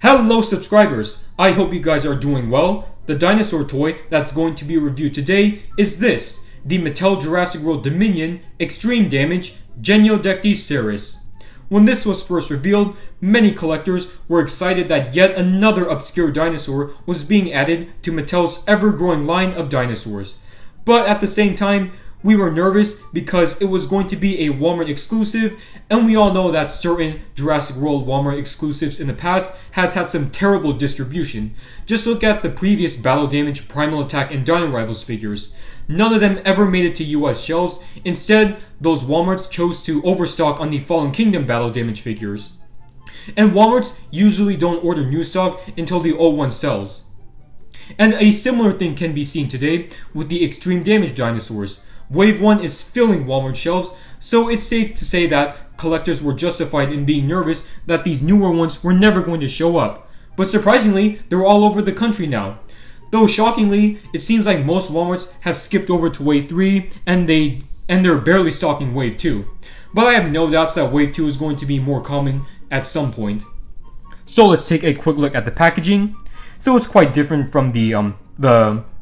Hello subscribers, I hope you guys are doing well. The dinosaur toy that's going to be reviewed today is this, the Mattel Jurassic World Dominion Extreme Damage Genyodectes serus. When this was first revealed, many collectors were excited that yet another obscure dinosaur was being added to Mattel's ever-growing line of dinosaurs. But at the same time, we were nervous because it was going to be a Walmart exclusive, and we all know that certain Jurassic World Walmart exclusives in the past has had some terrible distribution. Just look at the previous Battle Damage, Primal Attack, and Dino Rivals figures. None of them ever made it to US shelves. Instead, those Walmarts chose to overstock on the Fallen Kingdom Battle Damage figures. And Walmarts usually don't order new stock until the old one sells. And a similar thing can be seen today with the Extreme Damage dinosaurs. Wave 1 is filling Walmart shelves, so it's safe to say that collectors were justified in being nervous that these newer ones were never going to show up. But surprisingly, they're all over the country now. Though shockingly, it seems like most Walmarts have skipped over to Wave 3 and they're barely stocking Wave 2. But I have no doubts that Wave 2 is going to be more common at some point. So let's take a quick look at the packaging. So it's quite different from the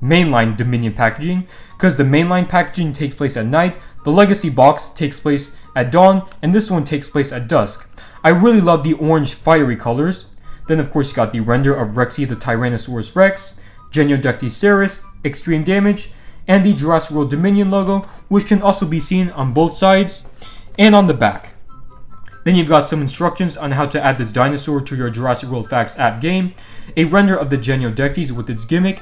mainline Dominion packaging, because the mainline packaging takes place at night, the Legacy box takes place at dawn, and this one takes place at dusk. I really love the orange fiery colors. Then of course you got the render of Rexy the Tyrannosaurus Rex, Genyodectes serus, Extreme Damage, and the Jurassic World Dominion logo, which can also be seen on both sides and on the back. Then you've got some instructions on how to add this dinosaur to your Jurassic World Facts app game, a render of the Genyodectes with its gimmick,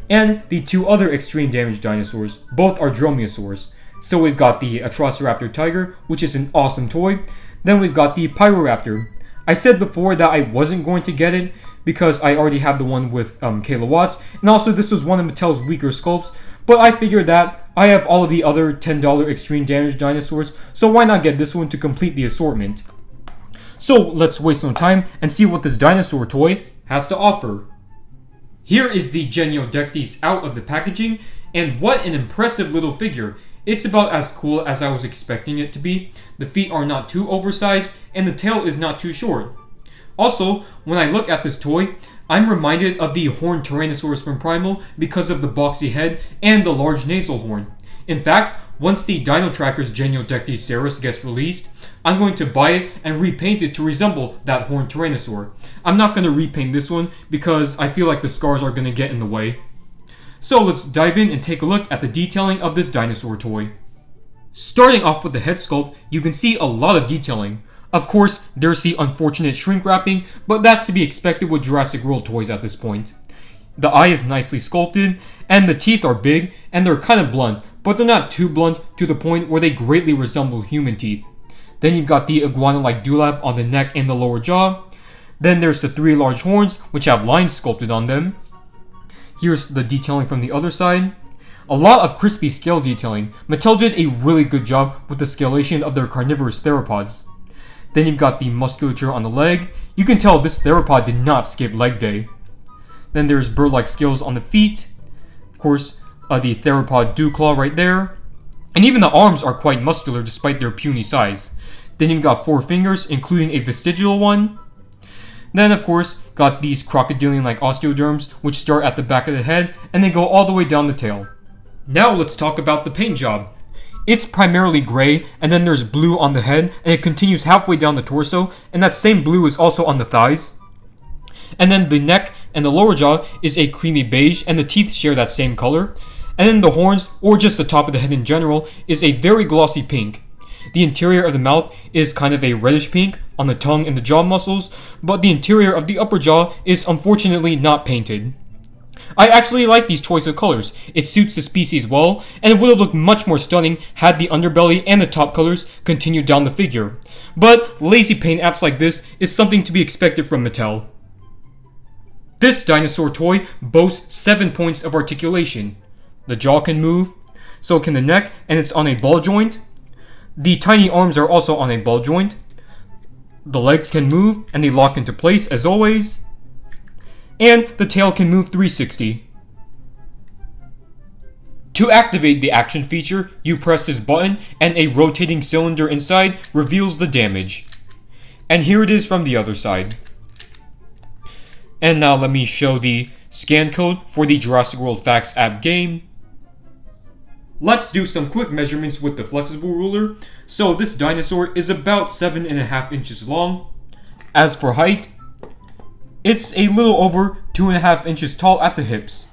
and the two other Extreme Damage dinosaurs. Both are dromaeosaurs. So we've got the Atrociraptor Tiger, which is an awesome toy. Then we've got the Pyroraptor. I said before that I wasn't going to get it because I already have the one with kilowatts, and also this was one of Mattel's weaker sculpts, but I figured that I have all of the other $10 Extreme Damage dinosaurs, so why not get this one to complete the assortment? So let's waste no time and see what this dinosaur toy has to offer. Here is the Genyodectes out of the packaging, and what an impressive little figure. It's about as cool as I was expecting it to be. The feet are not too oversized, and the tail is not too short. Also, when I look at this toy, I'm reminded of the horned Tyrannosaurus from Primal because of the boxy head and the large nasal horn. In fact, once the Dino Tracker's Genyodectes serus gets released, I'm going to buy it and repaint it to resemble that horned Tyrannosaur. I'm not going to repaint this one because I feel like the scars are going to get in the way. So let's dive in and take a look at the detailing of this dinosaur toy. Starting off with the head sculpt, you can see a lot of detailing. Of course, there's the unfortunate shrink wrapping, but that's to be expected with Jurassic World toys at this point. The eye is nicely sculpted, and the teeth are big, and they're kind of blunt, but they're not too blunt to the point where they greatly resemble human teeth. Then you've got the iguana-like dewlap on the neck and the lower jaw. Then there's the three large horns, which have lines sculpted on them. Here's the detailing from the other side. A lot of crispy scale detailing. Mattel did a really good job with the scalation of their carnivorous theropods. Then you've got the musculature on the leg. You can tell this theropod did not skip leg day. Then there's bird-like scales on the feet. Of course, the theropod dew claw right there. And even the arms are quite muscular despite their puny size. Then you've got 4 fingers, including a vestigial one. Then, of course, got these crocodilian-like osteoderms, which start at the back of the head, and they go all the way down the tail. Now let's talk about the paint job. It's primarily gray, and then there's blue on the head, and it continues halfway down the torso, and that same blue is also on the thighs. And then the neck and the lower jaw is a creamy beige, and the teeth share that same color. And then the horns, or just the top of the head in general, is a very glossy pink. The interior of the mouth is kind of a reddish pink on the tongue and the jaw muscles, but the interior of the upper jaw is unfortunately not painted. I actually like these choice of colors. It suits the species well, and it would have looked much more stunning had the underbelly and the top colors continued down the figure. But lazy paint apps like this is something to be expected from Mattel. This dinosaur toy boasts 7 points of articulation. The jaw can move, so can the neck, and it's on a ball joint. The tiny arms are also on a ball joint. The legs can move, and they lock into place as always. And the tail can move 360. To activate the action feature, you press this button, and a rotating cylinder inside reveals the damage. And here it is from the other side. And now let me show the scan code for the Jurassic World Facts app game. Let's do some quick measurements with the flexible ruler. So this dinosaur is about 7.5 inches long. As for height, it's a little over 2.5 inches tall at the hips.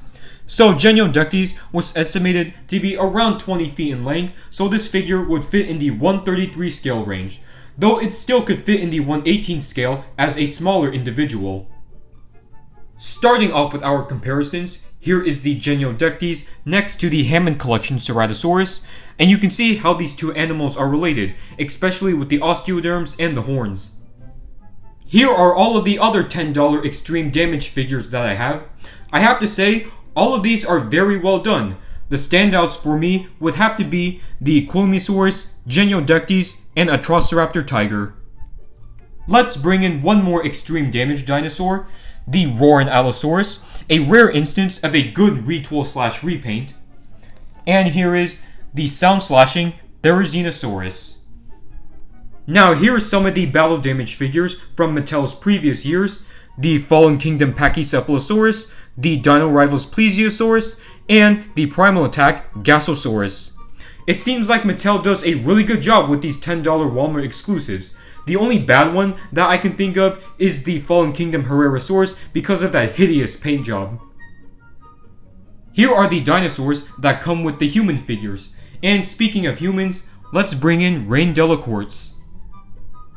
So Genyodectes was estimated to be around 20 feet in length, so this figure would fit in the 133 scale range, though it still could fit in the 118 scale as a smaller individual. Starting off with our comparisons, here is the Genyodectes next to the Hammond Collection Ceratosaurus, and you can see how these two animals are related, especially with the osteoderms and the horns. Here are all of the other $10 extreme damage figures that I have. I have to say, all of these are very well done. The standouts for me would have to be the Quilmosaurus, Genyodectes, and Atrociraptor tiger. Let's bring in one more extreme damage dinosaur, the Roaring Allosaurus, a rare instance of a good retool/repaint. And here is the sound-slashing Therizinosaurus. Now here are some of the battle damage figures from Mattel's previous years: the Fallen Kingdom Pachycephalosaurus, the Dino Rivals Plesiosaurus, and the Primal Attack Gasosaurus. It seems like Mattel does a really good job with these $10 Walmart exclusives. The only bad one that I can think of is the Fallen Kingdom Herrerasaurus because of that hideous paint job. Here are the dinosaurs that come with the human figures. And speaking of humans, let's bring in Reign Delacourts.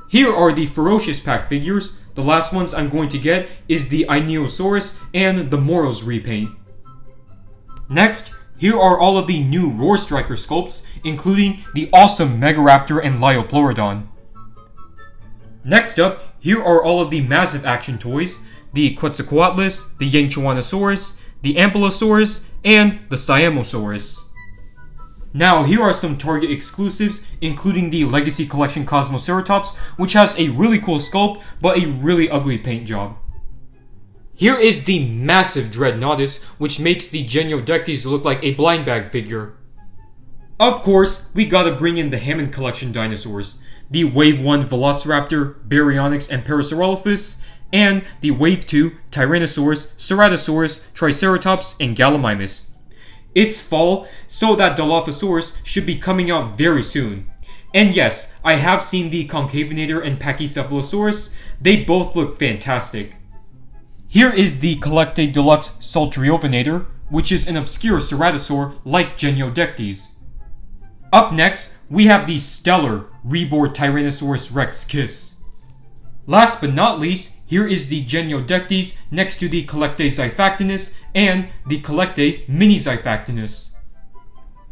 Here are the Ferocious Pack figures. The last ones I'm going to get is the Ineosaurus and the Moros repaint. Next, here are all of the new Roar Striker sculpts, including the awesome Megaraptor and Liopleurodon. Next up, here are all of the massive action toys: the Quetzalcoatlus, the Yangchuanosaurus, the Ampulosaurus, and the Siamosaurus. Now, here are some Target exclusives, including the Legacy Collection Cosmoceratops, which has a really cool sculpt, but a really ugly paint job. Here is the massive Dreadnoughtus, which makes the Genyodectes look like a blind bag figure. Of course, we gotta bring in the Hammond Collection dinosaurs: the Wave 1 Velociraptor, Baryonyx, and Parasaurolophus, and the Wave 2 Tyrannosaurus, Ceratosaurus, Triceratops, and Gallimimus. It's fall, so that Dilophosaurus should be coming out very soon. And yes, I have seen the Concavinator and Pachycephalosaurus. They both look fantastic. Here is the Collecte Deluxe Sultriovinator, which is an obscure ceratosaur like Genyodectes. Up next, we have the stellar Reborn Tyrannosaurus Rex Kiss. Last but not least, here is the Genyodectes next to the Collecte Xiphactinus and the Collecte Mini Xiphactinus.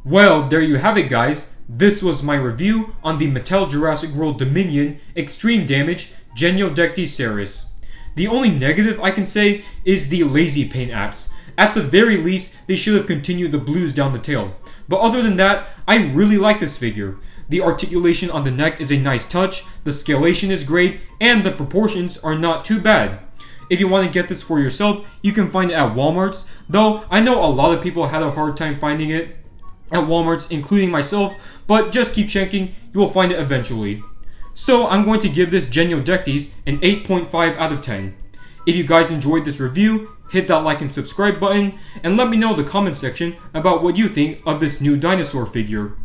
Well, there you have it, guys. This was my review on the Mattel Jurassic World Dominion Extreme Damage Genyodectes serus. The only negative I can say is the lazy paint apps. At the very least, they should have continued the blues down the tail. But other than that, I really like this figure. The articulation on the neck is a nice touch, the scalation is great, and the proportions are not too bad. If you want to get this for yourself, you can find it at Walmart's, though I know a lot of people had a hard time finding it at Walmart's, including myself, but just keep checking, you will find it eventually. So I'm going to give this Genyodectes an 8.5 out of 10. If you guys enjoyed this review, hit that like and subscribe button, and let me know in the comment section about what you think of this new dinosaur figure.